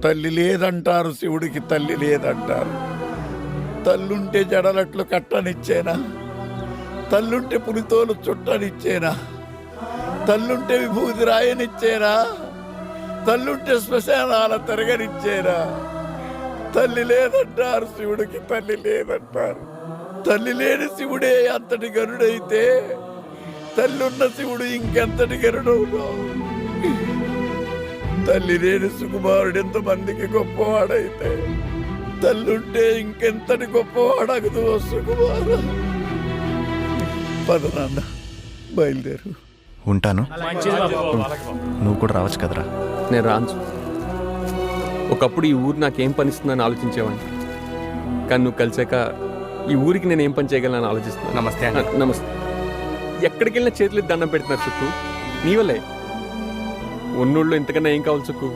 తల్లి లేదంటారు, శివుడికి తల్లి లేదంటారు. తల్లుంటే జడలట్లు కట్టనిచ్చేనా? తల్లుంటే పులితోలు చుట్టనిచ్చేనా? తల్లుంటే విభూతి రాయనిచ్చేనా? తల్లుంటే శ్మశానాల తిరగనిచ్చేనా? తల్లి లేదంటారు, శివుడికి తల్లి లేదంటారు. తల్లి లేని శివుడే అంతటి గరుడైతే తల్లున్న శివుడు ఇంకెంతటి గరుడవును? తల్లి లేని సుకుమారుడు ఎంతమందికి గొప్పవాడైతే తల్లుంటే ఇంకెంతటి గొప్పవాడగదు సుకుమారు. పద నాన్న, బయలుదేరు. ఉంటాను. నువ్వు కూడా రావచ్చు కదరా. నేను రాను. ఒకప్పుడు ఈ ఊరు నాకేం పనిస్తుందని ఆలోచించేవాడిని, కానీ నువ్వు కలిసాక ఈ ఊరికి నేను ఏం పని చేయగలను ఆలోచిస్తున్నాను. నమస్తే అన్న. నమస్తే. ఎక్కడికి వెళ్ళినా చేతులు దండం పెడుతున్నారు చుట్టూ, నీ వల్లే. ఉన్నోళ్ళు ఇంతకన్నా ఏం కావాలి చుక్కు?